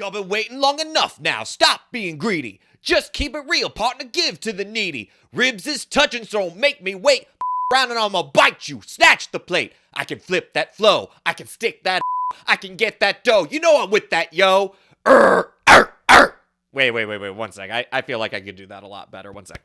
Y'all been waiting long enough now. Stop being greedy. Just keep it real, partner. Give to the needy. Ribs is touching, so don't make me wait. Around and I'ma bite you. Snatch the plate. I can flip that flow. I can stick that. I can get that dough. You know I'm with that, yo. Wait. 1 sec. I feel like I could do that a lot better. 1 sec.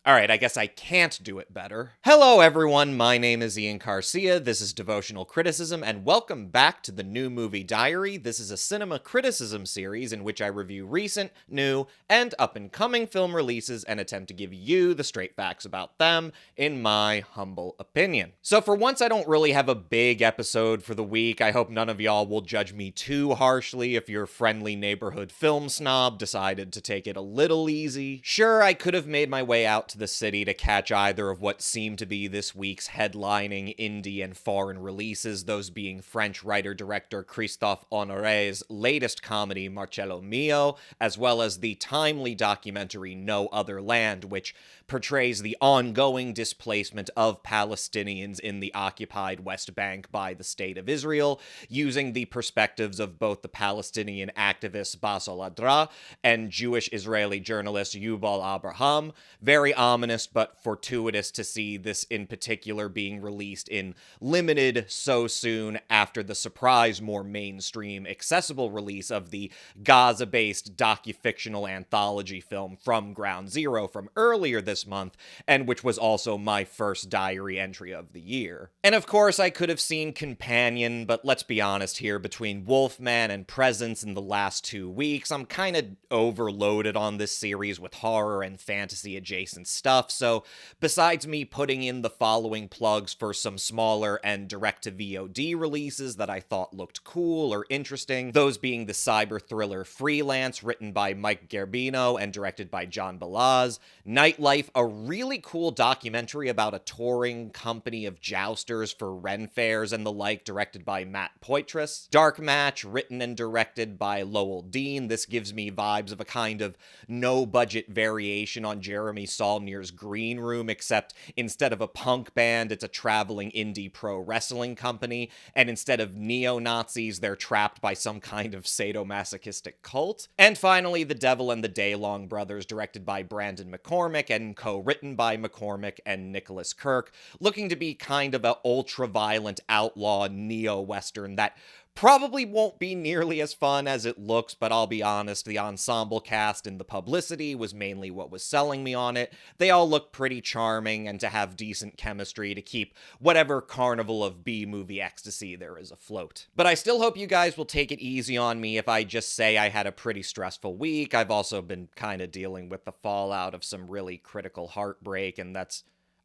All right, I guess I can't do it better. Hello, everyone. My name is Ian Garcia. This is Devotional Criticism, and welcome back to the New Movie Diary. This is a cinema criticism series in which I review recent, new, and up-and-coming film releases and attempt to give you the straight facts about them, in my humble opinion. So for once, I don't really have a big episode for the week. I hope none of y'all will judge me too harshly if your friendly neighborhood film snob decided to take it a little easy. Sure, I could have made my way out to the city to catch either of what seemed to be this week's headlining indie and foreign releases, those being French writer-director Christophe Honoré's latest comedy Marcello Mio, as well as the timely documentary No Other Land, which portrays the ongoing displacement of Palestinians in the occupied West Bank by the State of Israel, using the perspectives of both the Palestinian activist Bassel Adra and Jewish-Israeli journalist Yuval Abraham. Very ominous but fortuitous to see this in particular being released in limited so soon after the surprise, more mainstream, accessible release of the Gaza-based docu-fictional anthology film From Ground Zero from earlier this month, and which was also my first diary entry of the year. And of course, I could have seen Companion, but let's be honest here, between Wolfman and Presence in the last 2 weeks, I'm kind of overloaded on this series with horror and fantasy adjacent stuff, so besides me putting in the following plugs for some smaller and direct-to-VOD releases that I thought looked cool or interesting, those being the cyber thriller Freelance, written by Mike Gerbino and directed by John Balaz, Nightlife, a really cool documentary about a touring company of jousters for Ren fairs and the like, directed by Matt Poitras, Dark Match, written and directed by Lowell Dean. This gives me vibes of a kind of no-budget variation on Jeremy Saulnier's Green Room, except instead of a punk band, it's a traveling indie pro wrestling company, and instead of neo-Nazis, they're trapped by some kind of sadomasochistic cult. And finally, The Devil and the Daylong Brothers, directed by Brandon McCormick and co-written by McCormick and Nicholas Kirk, looking to be kind of an ultra-violent outlaw neo-western that probably won't be nearly as fun as it looks, but I'll be honest, the ensemble cast and the publicity was mainly what was selling me on it. They all look pretty charming and to have decent chemistry to keep whatever carnival of B-movie ecstasy there is afloat. But I still hope you guys will take it easy on me if I just say I had a pretty stressful week. I've also been kind of dealing with the fallout of some really critical heartbreak, and that's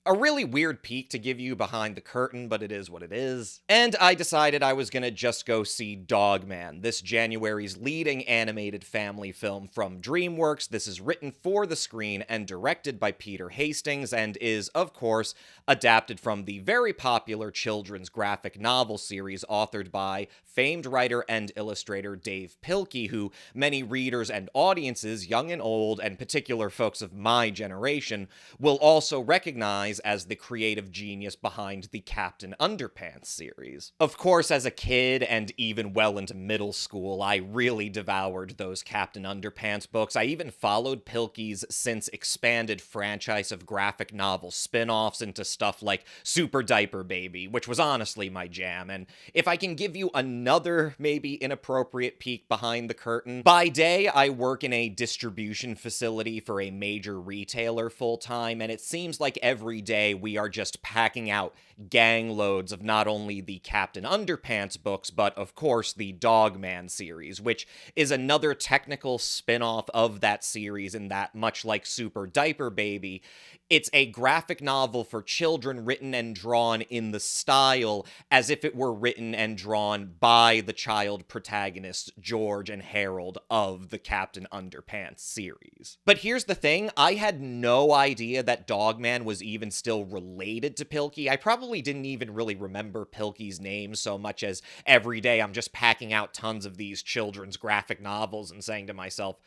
a really weird peek to give you behind the curtain, but it is what it is. And I decided I was gonna just go see Dogman, this January's leading animated family film from DreamWorks. This is written for the screen and directed by Peter Hastings and is, of course, adapted from the very popular children's graphic novel series authored by famed writer and illustrator Dave Pilkey, who many readers and audiences, young and old, and particular folks of my generation, will also recognize as the creative genius behind the Captain Underpants series. Of course, as a kid and even well into middle school, I really devoured those Captain Underpants books. I even followed Pilkey's since expanded franchise of graphic novel spin-offs into stuff like Super Diaper Baby, which was honestly my jam. And if I can give you another maybe inappropriate peek behind the curtain, by day I work in a distribution facility for a major retailer full-time, and it seems like every day we are just packing out gang loads of not only the Captain Underpants books, but of course the Dogman series, which is another technical spin-off of that series in that, much like Super Diaper Baby, it's a graphic novel for children written and drawn in the style as if it were written and drawn by the child protagonists George and Harold of the Captain Underpants series. But here's the thing, I had no idea that Dogman was even still related to Pilkey. I probably didn't even really remember Pilkey's name so much as every day I'm just packing out tons of these children's graphic novels and saying to myself,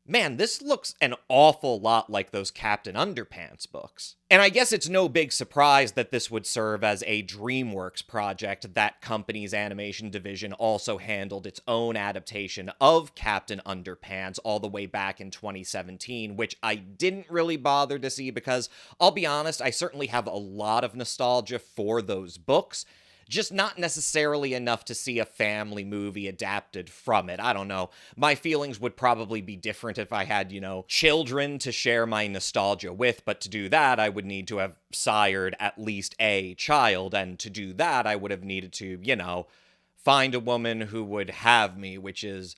man, this looks an awful lot like those Captain Underpants books. And I guess it's no big surprise that this would serve as a DreamWorks project. That company's animation division also handled its own adaptation of Captain Underpants all the way back in 2017, which I didn't really bother to see because, I'll be honest, I certainly have a lot of nostalgia for those books. Just not necessarily enough to see a family movie adapted from it. I don't know. My feelings would probably be different if I had, children to share my nostalgia with, but to do that, I would need to have sired at least a child, and to do that, I would have needed to, find a woman who would have me, which is...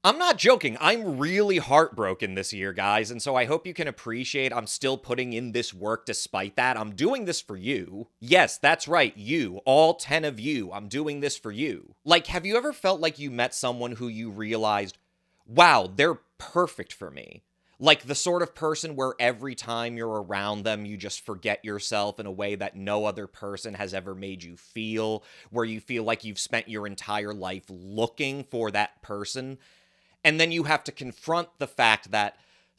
I'm not joking. I'm really heartbroken this year, guys, and so I hope you can appreciate I'm still putting in this work despite that. I'm doing this for you. Yes, that's right, you. All 10 of you. I'm doing this for you. Like, have you ever felt like you met someone who you realized, wow, they're perfect for me? Like the sort of person where every time you're around them, you just forget yourself in a way that no other person has ever made you feel, where you feel like you've spent your entire life looking for that person. And then you have to confront the fact that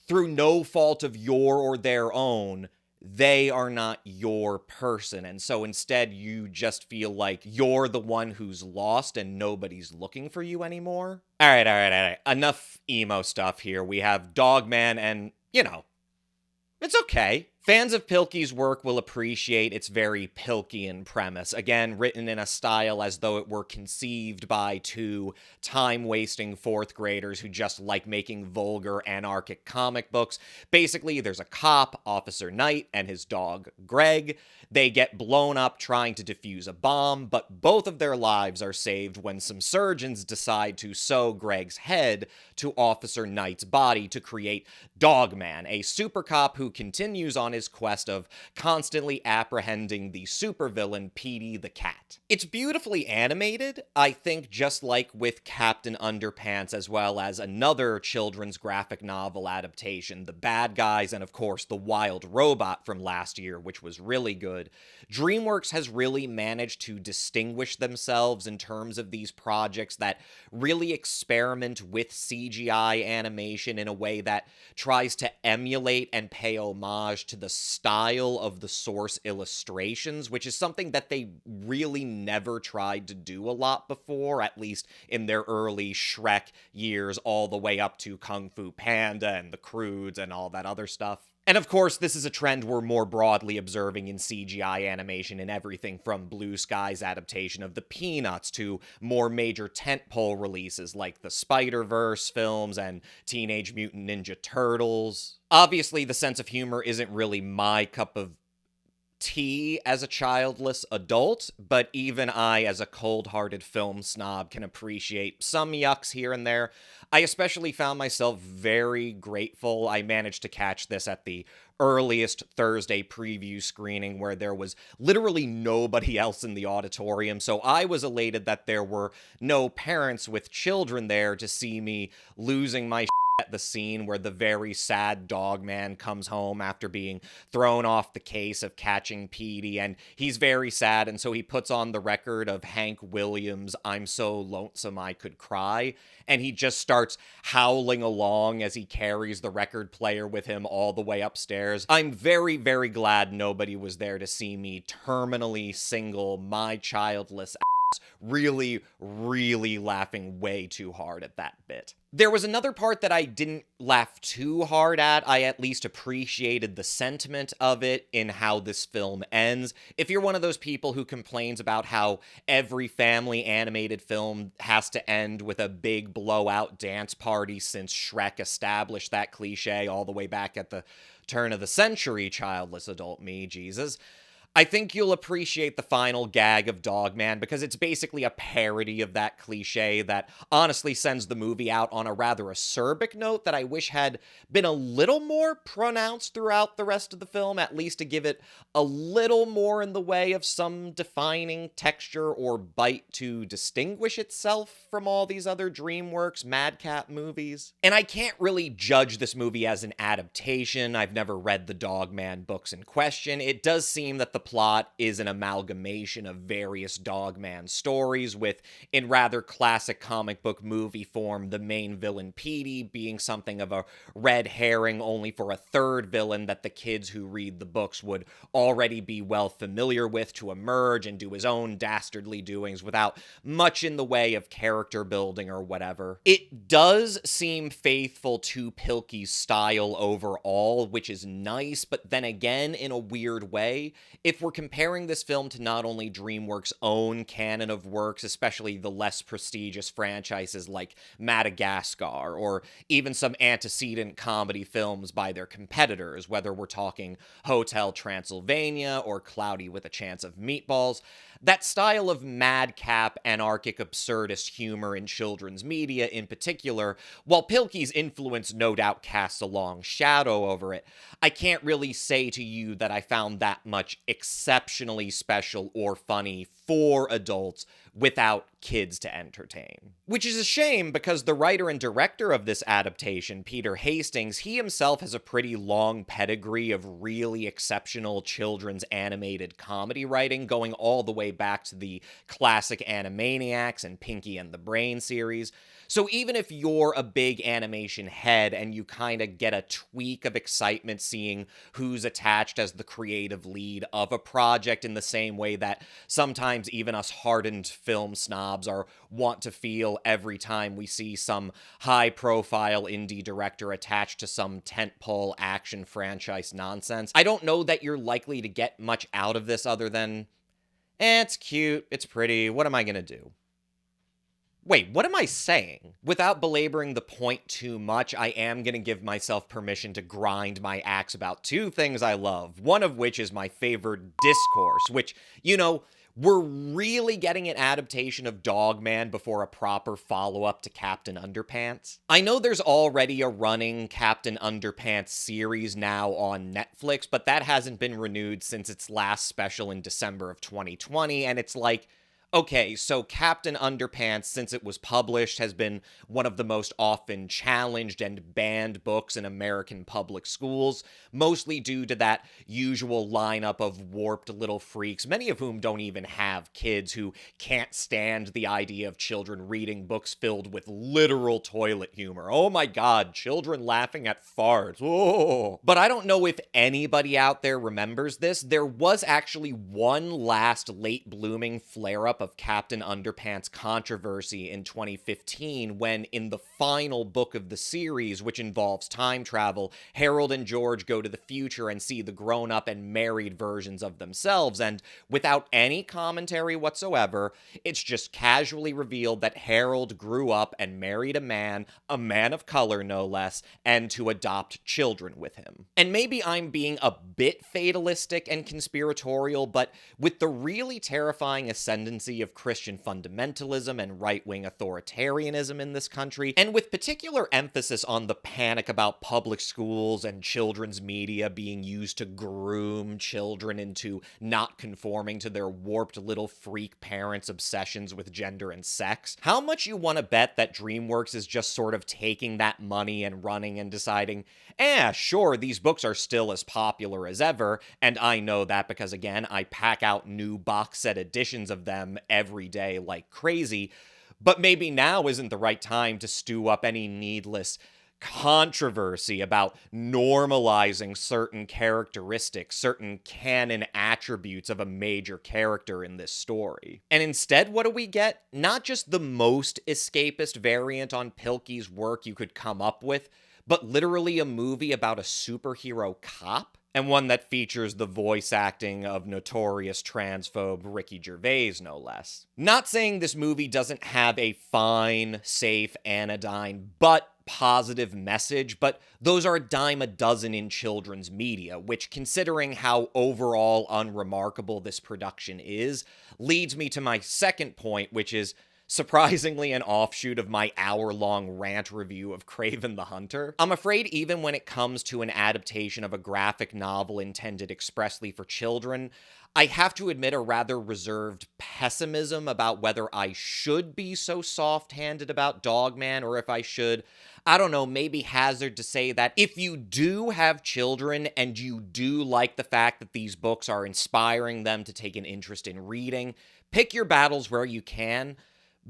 through no fault of your or their own, they are not your person. And so instead, you just feel like you're the one who's lost and nobody's looking for you anymore. All right. Enough emo stuff here. We have Dogman and, it's okay. Fans of Pilkey's work will appreciate its very Pilkeyan premise, again, written in a style as though it were conceived by two time-wasting fourth graders who just like making vulgar, anarchic comic books. Basically, there's a cop, Officer Knight, and his dog, Greg. They get blown up trying to defuse a bomb, but both of their lives are saved when some surgeons decide to sew Greg's head to Officer Knight's body to create Dogman, a super cop who continues on his quest of constantly apprehending the supervillain Petey the Cat. It's beautifully animated, I think, just like with Captain Underpants, as well as another children's graphic novel adaptation, The Bad Guys, and of course The Wild Robot from last year, which was really good. DreamWorks has really managed to distinguish themselves in terms of these projects that really experiment with CGI animation in a way that tries to emulate and pay homage to the style of the source illustrations, which is something that they really never tried to do a lot before, at least in their early Shrek years, all the way up to Kung Fu Panda and the Croods and all that other stuff. And of course, this is a trend we're more broadly observing in CGI animation in everything from Blue Sky's adaptation of the Peanuts to more major tentpole releases like the Spider-Verse films and Teenage Mutant Ninja Turtles. Obviously, the sense of humor isn't really my cup of tea as a childless adult, but even I, as a cold-hearted film snob, can appreciate some yucks here and there. I especially found myself very grateful I managed to catch this at the earliest Thursday preview screening where there was literally nobody else in the auditorium, so I was elated that there were no parents with children there to see me losing my at the scene where the very sad Dogman comes home after being thrown off the case of catching Petey, and he's very sad, and so he puts on the record of Hank Williams' I'm So Lonesome I Could Cry, and he just starts howling along as he carries the record player with him all the way upstairs. I'm very, very glad nobody was there to see me terminally single my childless really, really laughing way too hard at that bit. There was another part that I didn't laugh too hard at. I at least appreciated the sentiment of it in how this film ends. If you're one of those people who complains about how every family animated film has to end with a big blowout dance party since Shrek established that cliche all the way back at the turn of the century, childless adult me, Jesus, I think you'll appreciate the final gag of Dogman because it's basically a parody of that cliche that honestly sends the movie out on a rather acerbic note that I wish had been a little more pronounced throughout the rest of the film, at least to give it a little more in the way of some defining texture or bite to distinguish itself from all these other DreamWorks Madcap movies. And I can't really judge this movie as an adaptation. I've never read the Dogman books in question. It does seem that the the plot is an amalgamation of various Dogman stories, with, in rather classic comic book movie form, the main villain Petey being something of a red herring only for a third villain that the kids who read the books would already be well familiar with to emerge and do his own dastardly doings without much in the way of character building or whatever. It does seem faithful to Pilkey's style overall, which is nice, but then again, in a weird way, if we're comparing this film to not only DreamWorks' own canon of works, especially the less prestigious franchises like Madagascar, or even some antecedent comedy films by their competitors, whether we're talking Hotel Transylvania or Cloudy with a Chance of Meatballs, that style of madcap, anarchic, absurdist humor in children's media in particular, while Pilkey's influence no doubt casts a long shadow over it, I can't really say to you that I found that much exceptionally special or funny for adults without kids to entertain. Which is a shame, because the writer and director of this adaptation, Peter Hastings, he himself has a pretty long pedigree of really exceptional children's animated comedy writing, going all the way back to the classic Animaniacs and Pinky and the Brain series. So even if you're a big animation head and you kind of get a tweak of excitement seeing who's attached as the creative lead of a project, in the same way that sometimes even us hardened film snobs are want to feel every time we see some high-profile indie director attached to some tentpole action franchise nonsense, I don't know that you're likely to get much out of this other than, it's cute, it's pretty, what am I gonna do? Wait, what am I saying? Without belaboring the point too much, I am going to give myself permission to grind my axe about two things I love, one of which is my favorite discourse, which, we're really getting an adaptation of Dogman before a proper follow-up to Captain Underpants. I know there's already a running Captain Underpants series now on Netflix, but that hasn't been renewed since its last special in December of 2020, and it's like, okay, so Captain Underpants, since it was published, has been one of the most often challenged and banned books in American public schools, mostly due to that usual lineup of warped little freaks, many of whom don't even have kids, who can't stand the idea of children reading books filled with literal toilet humor. Oh my god, children laughing at farts. Oh. But I don't know if anybody out there remembers this. There was actually one last late-blooming flare-up of Captain Underpants controversy in 2015, when in the final book of the series, which involves time travel, Harold and George go to the future and see the grown-up and married versions of themselves, and without any commentary whatsoever, it's just casually revealed that Harold grew up and married a man of color no less, and to adopt children with him. And maybe I'm being a bit fatalistic and conspiratorial, but with the really terrifying ascendancy of Christian fundamentalism and right-wing authoritarianism in this country, and with particular emphasis on the panic about public schools and children's media being used to groom children into not conforming to their warped little freak parents' obsessions with gender and sex, how much you want to bet that DreamWorks is just sort of taking that money and running and deciding, sure, these books are still as popular as ever, and I know that because, again, I pack out new box set editions of them every day like crazy, but maybe now isn't the right time to stew up any needless controversy about normalizing certain characteristics, certain canon attributes of a major character in this story. And instead, what do we get? Not just the most escapist variant on Pilkey's work you could come up with, but literally a movie about a superhero cop, and one that features the voice acting of notorious transphobe Ricky Gervais, no less. Not saying this movie doesn't have a fine, safe, anodyne, but positive message, but those are a dime a dozen in children's media, which, considering how overall unremarkable this production is, leads me to my second point, which is, surprisingly an offshoot of my hour-long rant review of Kraven the Hunter. I'm afraid even when it comes to an adaptation of a graphic novel intended expressly for children, I have to admit a rather reserved pessimism about whether I should be so soft-handed about Dogman, or if I should, I don't know, maybe hazard to say that if you do have children and you do like the fact that these books are inspiring them to take an interest in reading, pick your battles where you can,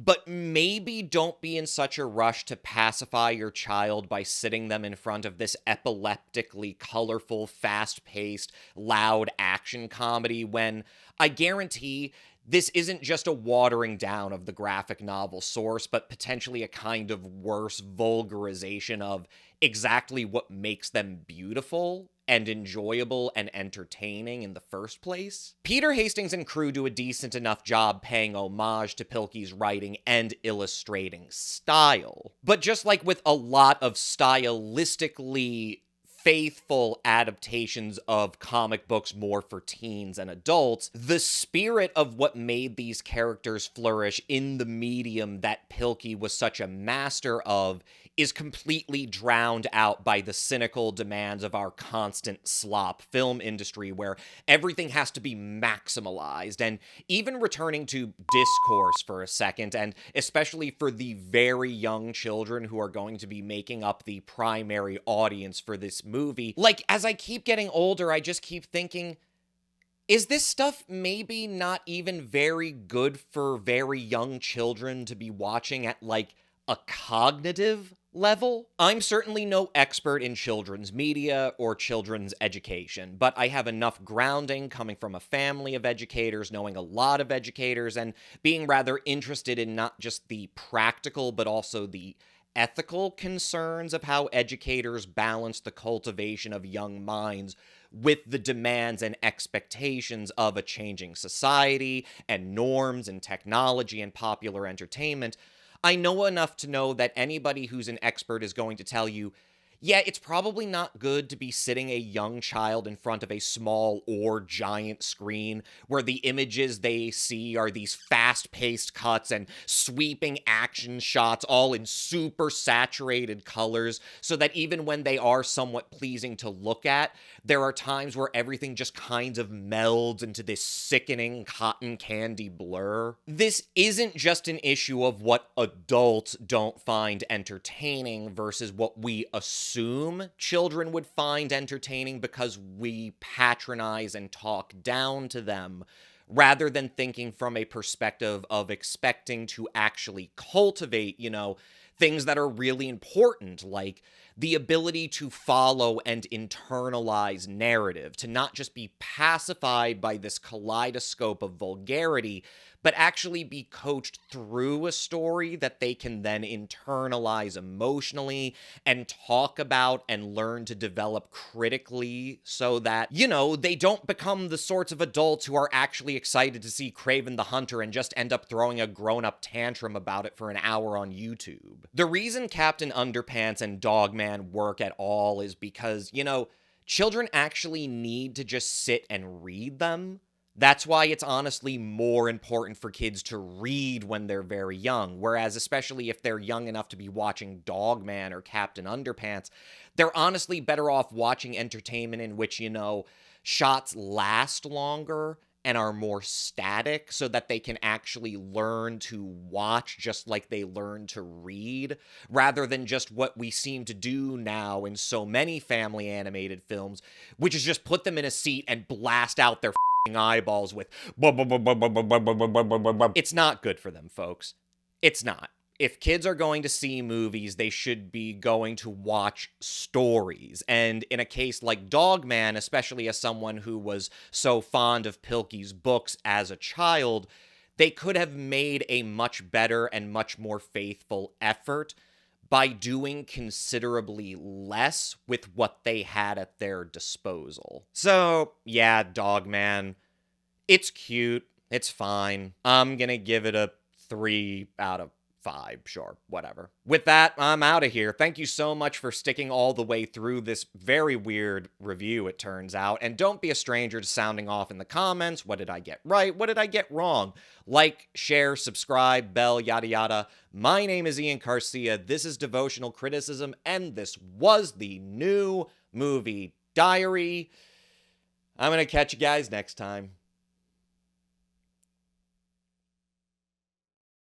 but maybe don't be in such a rush to pacify your child by sitting them in front of this epileptically colorful, fast-paced, loud action comedy when I guarantee this isn't just a watering down of the graphic novel source, but potentially a kind of worse vulgarization of exactly what makes them beautiful and enjoyable and entertaining in the first place. Peter Hastings and crew do a decent enough job paying homage to Pilkey's writing and illustrating style. But just like with a lot of stylistically faithful adaptations of comic books more for teens and adults, the spirit of what made these characters flourish in the medium that Pilkey was such a master of is completely drowned out by the cynical demands of our constant slop film industry where everything has to be maximalized. And even returning to discourse for a second, and especially for the very young children who are going to be making up the primary audience for this movie, like, as I keep getting older, I just keep thinking, is this stuff maybe not even very good for very young children to be watching at, like, a cognitive level? I'm certainly no expert in children's media or children's education, but I have enough grounding coming from a family of educators, knowing a lot of educators, and being rather interested in not just the practical, but also the ethical concerns of how educators balance the cultivation of young minds with the demands and expectations of a changing society and norms and technology and popular entertainment. I know enough to know that anybody who's an expert is going to tell you, yeah, it's probably not good to be sitting a young child in front of a small or giant screen where the images they see are these fast-paced cuts and sweeping action shots all in super saturated colors, so that even when they are somewhat pleasing to look at, there are times where everything just kind of melds into this sickening cotton candy blur. This isn't just an issue of what adults don't find entertaining versus what we assume children would find entertaining because we patronize and talk down to them, rather than thinking from a perspective of expecting to actually cultivate, things that are really important, like the ability to follow and internalize narrative, to not just be pacified by this kaleidoscope of vulgarity, but actually be coached through a story that they can then internalize emotionally and talk about and learn to develop critically so that, they don't become the sorts of adults who are actually excited to see Kraven the Hunter and just end up throwing a grown-up tantrum about it for an hour on YouTube. The reason Captain Underpants and Dogman work at all is because, children actually need to just sit and read them. That's why it's honestly more important for kids to read when they're very young, whereas especially if they're young enough to be watching Dogman or Captain Underpants, they're honestly better off watching entertainment in which, shots last longer and are more static so that they can actually learn to watch just like they learn to read, rather than just what we seem to do now in so many family animated films, which is just put them in a seat and blast out their eyeballs with it's not good for them, folks. It's not. If kids are going to see movies, they should be going to watch stories. And in a case like Dogman, especially as someone who was so fond of Pilkey's books as a child, they could have made a much better and much more faithful effort by doing considerably less with what they had at their disposal. So, yeah, Dogman, it's cute, it's fine. I'm gonna give it a 3 out of 5, sure, whatever. With that, I'm out of here. Thank you so much for sticking all the way through this very weird review, it turns out. And don't be a stranger to sounding off in the comments. What did I get right? What did I get wrong? Like, share, subscribe, bell, yada yada. My name is Ian Garcia. This is Devotional Criticism, and this was the new movie diary. I'm going to catch you guys next time.